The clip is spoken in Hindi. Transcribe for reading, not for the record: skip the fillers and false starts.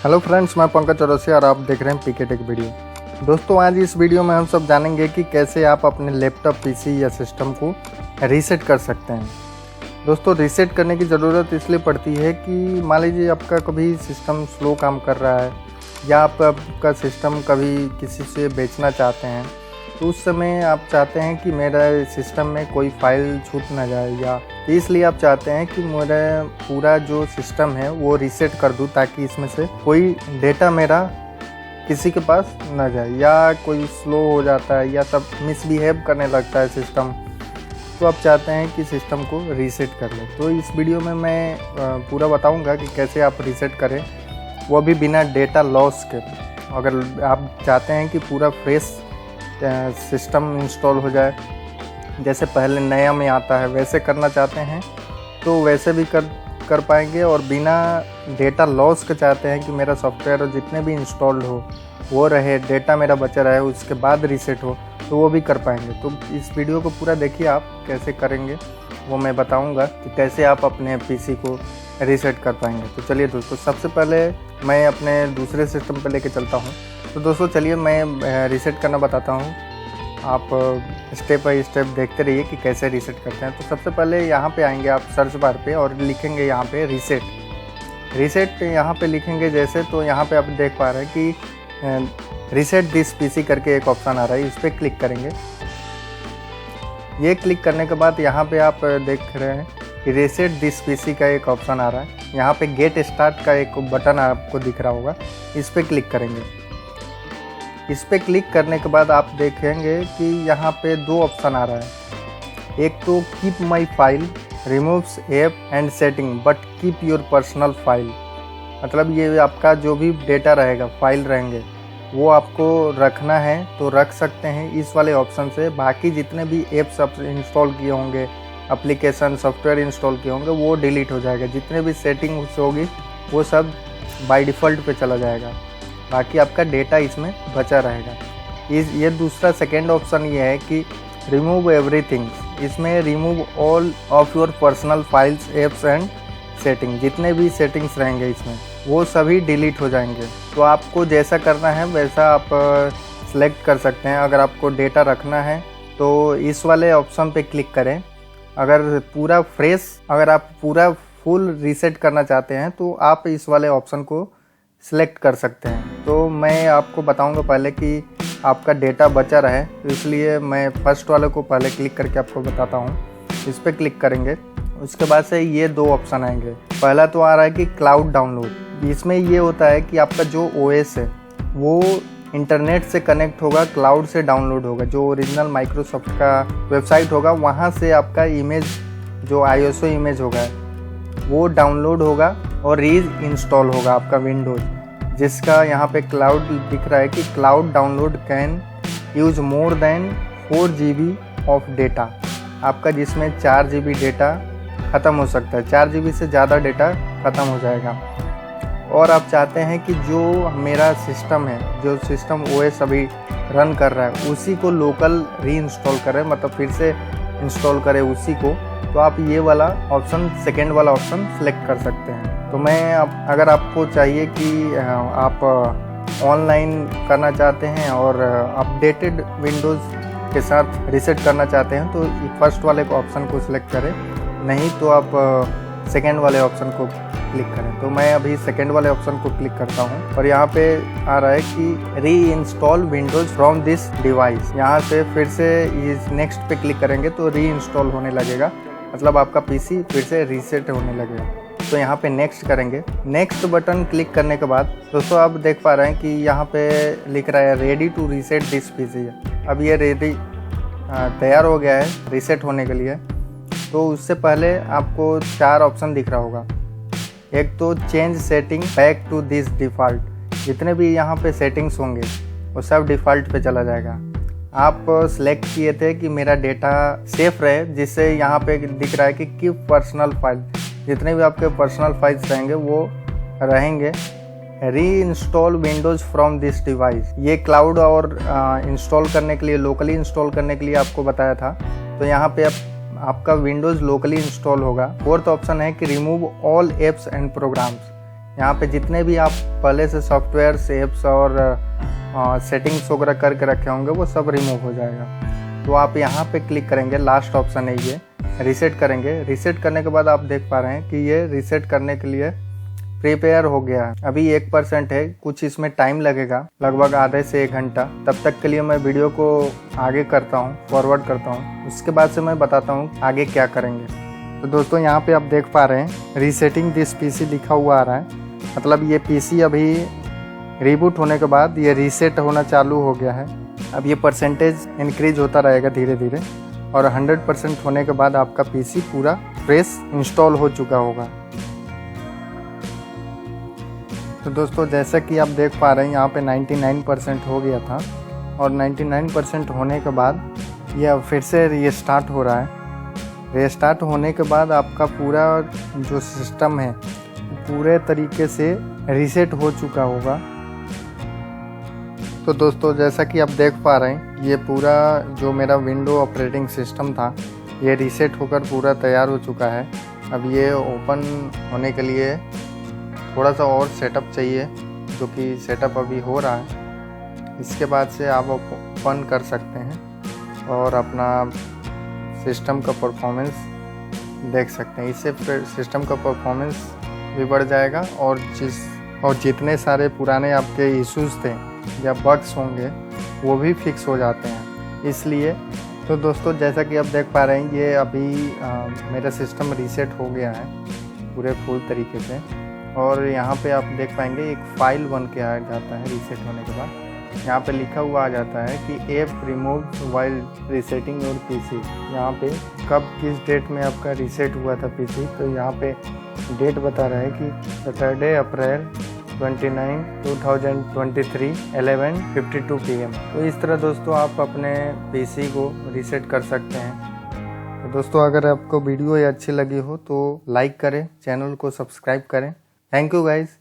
हेलो फ्रेंड्स, मैं पंकज चौरसिया और आप देख रहे हैं पीके टेक वीडियो। दोस्तों, आज इस वीडियो में हम सब जानेंगे कि कैसे आप अपने लैपटॉप, पीसी या सिस्टम को रीसेट कर सकते हैं। दोस्तों, रीसेट करने की ज़रूरत इसलिए पड़ती है कि मान लीजिए आपका कभी सिस्टम स्लो काम कर रहा है या आपका सिस्टम कभी किसी से बेचना चाहते हैं, तो उस समय आप चाहते हैं कि मेरा सिस्टम में कोई फाइल छूट ना जाए, या इसलिए आप चाहते हैं कि मेरा पूरा जो सिस्टम है वो रीसेट कर दूं ताकि इसमें से कोई डेटा मेरा किसी के पास ना जाए, या कोई स्लो हो जाता है या सब मिसबिहेव करने लगता है सिस्टम, तो आप चाहते हैं कि सिस्टम को रीसेट कर लें। तो इस वीडियो में मैं पूरा बताऊंगा कि कैसे आप रीसेट करें, वो भी बिना डेटा लॉस के। अगर आप चाहते हैं कि पूरा फ्रेश सिस्टम इंस्टॉल हो जाए, जैसे पहले नया में आता है वैसे करना चाहते हैं तो वैसे भी कर पाएंगे, और बिना डेटा लॉस के चाहते हैं कि मेरा सॉफ्टवेयर जितने भी इंस्टॉल्ड हो वो रहे, डेटा मेरा बचा रहे, उसके बाद रीसेट हो, तो वो भी कर पाएंगे। तो इस वीडियो को पूरा देखिए, आप कैसे करेंगे वो मैं बताऊंगा कि कैसे आप अपने पीसी को रीसेट कर पाएंगे। तो चलिए दोस्तों, सबसे पहले मैं अपने दूसरे सिस्टम पर लेके चलता हूँ। तो दोस्तों चलिए मैं रीसेट करना बताता हूँ, आप स्टेप बाय स्टेप देखते रहिए कि कैसे रीसेट करते हैं। तो सबसे पहले यहाँ पे आएंगे आप सर्च बार पे और लिखेंगे यहाँ पे रीसेट यहाँ पे लिखेंगे जैसे, तो यहाँ पे आप देख पा रहे हैं कि रीसेट दिस पीसी करके एक ऑप्शन आ रहा है, इस पर क्लिक करेंगे। ये क्लिक करने के बाद यहाँ पे आप देख रहे हैं कि रीसेट दिस पीसी का एक ऑप्शन आ रहा है। यहाँ पे गेट स्टार्ट का एक बटन आपको दिख रहा होगा, इस पर क्लिक करेंगे। इस पर क्लिक करने के बाद आप देखेंगे कि यहाँ पे दो ऑप्शन आ रहा है। एक तो keep my file, removes app and setting but keep your personal file, मतलब ये आपका जो भी डेटा रहेगा, फाइल रहेंगे, वो आपको रखना है तो रख सकते हैं इस वाले ऑप्शन से। बाकी जितने भी ऐप्स आप इंस्टॉल किए होंगे, एप्लीकेशन सॉफ्टवेयर इंस्टॉल किए होंगे, वो डिलीट हो जाएगा। जितने भी सेटिंग्स होगी वो सब बाय डिफ़ॉल्ट पे चला जाएगा, बाकी आपका डेटा इसमें बचा रहेगा। ये दूसरा सेकेंड ऑप्शन ये है कि रिमूव एवरीथिंग, इसमें remove all of your personal files, apps and setting, जितने भी सेटिंग्स रहेंगे इसमें वो सभी डिलीट हो जाएंगे। तो आपको जैसा करना है वैसा आप सेलेक्ट कर सकते हैं। अगर आपको डेटा रखना है तो इस वाले ऑप्शन पे क्लिक करें। अगर आप पूरा फुल रीसेट करना चाहते हैं तो आप इस वाले ऑप्शन को सिलेक्ट कर सकते हैं। तो मैं आपको बताऊंगा पहले कि आपका डेटा बचा रहे, तो इसलिए मैं फर्स्ट वाले को पहले क्लिक करके आपको बताता हूं। इस पर क्लिक करेंगे, उसके बाद से ये दो ऑप्शन आएंगे। पहला तो आ रहा है कि क्लाउड डाउनलोड। इसमें ये होता है कि आपका जो ओएस है वो इंटरनेट से कनेक्ट होगा, क्लाउड से डाउनलोड होगा। जो ओरिजिनल माइक्रोसॉफ्ट का वेबसाइट होगा वहाँ से आपका इमेज, जो ISO इमेज होगा, वो डाउनलोड होगा और री इंस्टॉल होगा आपका विंडोज़, जिसका यहाँ पे क्लाउड दिख रहा है कि cloud download can use more than 4 GB of data, आपका जिसमें 4 GB डेटा ख़त्म हो सकता है, 4 GB से ज़्यादा डेटा ख़त्म हो जाएगा। और आप चाहते हैं कि जो मेरा सिस्टम है, जो सिस्टम OS अभी रन कर रहा है, उसी को लोकल री इंस्टॉल करें, मतलब फिर से इंस्टॉल करें उसी को, तो आप ये वाला ऑप्शन, सेकेंड वाला ऑप्शन सेलेक्ट कर सकते हैं। तो अगर आपको चाहिए कि आप ऑनलाइन करना चाहते हैं और अपडेटेड विंडोज़ के साथ रीसेट करना चाहते हैं तो फर्स्ट वाले ऑप्शन को सिलेक्ट करें, नहीं तो आप सेकेंड वाले ऑप्शन को क्लिक करें। तो मैं अभी सेकेंड वाले ऑप्शन को क्लिक करता हूं और यहाँ पे आ रहा है कि री install Windows from this device. यहाँ से फिर से इस नेक्स्ट पे क्लिक करेंगे तो री इंस्टॉल होने लगेगा, मतलब आपका पीसी फिर से रीसेट होने लगेगा। तो यहाँ पे नेक्स्ट करेंगे। नेक्स्ट बटन क्लिक करने के बाद दोस्तों आप देख पा रहे हैं कि यहाँ पे लिख रहा है ready to reset this PC. अब ये रेडी तैयार हो गया है रीसेट होने के लिए। तो उससे पहले आपको 4 ऑप्शन दिख रहा होगा। एक तो change setting back to this default, जितने भी यहाँ पे सेटिंग्स होंगे वो सब डिफ़ॉल्ट पे चला जाएगा। आप सेलेक्ट किए थे कि मेरा डेटा सेफ रहे, जिससे यहाँ पे दिख रहा है कि कीप पर्सनल फाइल, जितने भी आपके पर्सनल फाइल्स रहेंगे वो रहेंगे। री install Windows from this device, ये क्लाउड और इंस्टॉल करने के लिए, लोकली इंस्टॉल करने के लिए आपको बताया था। तो यहाँ पे आपका विंडोज़ लोकली इंस्टॉल होगा। फोर्थ ऑप्शन है कि remove all apps and programs, यहाँ पे जितने भी आप पहले से सॉफ्टवेयर एप्स और सेटिंग्स वगैरह करके रखे होंगे वो सब रिमूव हो जाएगा। तो आप यहाँ पे क्लिक करेंगे, लास्ट ऑप्शन है ये, रीसेट करेंगे। रीसेट करने के बाद आप देख पा रहे हैं कि ये रीसेट करने के लिए प्रिपेयर हो गया है। अभी 1% है, कुछ इसमें टाइम लगेगा, लगभग आधे से 1 घंटा। तब तक के लिए मैं वीडियो को आगे करता हूँ, फॉरवर्ड करता हूँ, उसके बाद से मैं बताता हूँ आगे क्या करेंगे। तो दोस्तों यहाँ पे आप देख पा रहे हैं रीसेटिंग दिस पीसी लिखा हुआ आ रहा है, मतलब ये पीसी अभी रिबूट होने के बाद ये रीसेट होना चालू हो गया है। अब ये परसेंटेज इंक्रीज होता रहेगा धीरे धीरे और 100% होने के बाद आपका पीसी पूरा फ्रेश इंस्टॉल हो चुका होगा। तो दोस्तों जैसा कि आप देख पा रहे हैं यहाँ पे 99% हो गया था और 99% होने के बाद यह फिर से रीस्टार्ट हो रहा है। रीस्टार्ट होने के बाद आपका पूरा जो सिस्टम है पूरे तरीके से रीसेट हो चुका होगा। तो दोस्तों जैसा कि आप देख पा रहे हैं ये पूरा जो मेरा विंडो ऑपरेटिंग सिस्टम था ये रीसेट होकर पूरा तैयार हो चुका है। अब ये ओपन होने के लिए थोड़ा सा और सेटअप चाहिए, जो कि सेटअप अभी हो रहा है। इसके बाद से आप ओपन कर सकते हैं और अपना सिस्टम का परफॉर्मेंस देख सकते हैं। इससे सिस्टम का परफॉर्मेंस भी बढ़ जाएगा और जितने सारे पुराने आपके इश्यूज़ थे या बग्स होंगे वो भी फिक्स हो जाते हैं। इसलिए तो दोस्तों जैसा कि आप देख पा रहे हैं ये अभी मेरा सिस्टम रीसेट हो गया है पूरे फुल तरीके से और यहाँ पे आप देख पाएंगे एक फ़ाइल बन के आ जाता है रीसेट होने के बाद। यहाँ पे लिखा हुआ आ जाता है कि app removed while resetting your PC. यहाँ पे कब किस डेट में आपका रीसेट हुआ था पीसी, तो यहाँ पे डेट बता रहा है कि सैटरडे अप्रैल 29, 2023 11:52 PM। तो इस तरह दोस्तों आप अपने पीसी को रीसेट कर सकते हैं। तो दोस्तों अगर आपको वीडियो ये अच्छी लगी हो तो लाइक करें, चैनल को सब्सक्राइब करें। Thank you guys.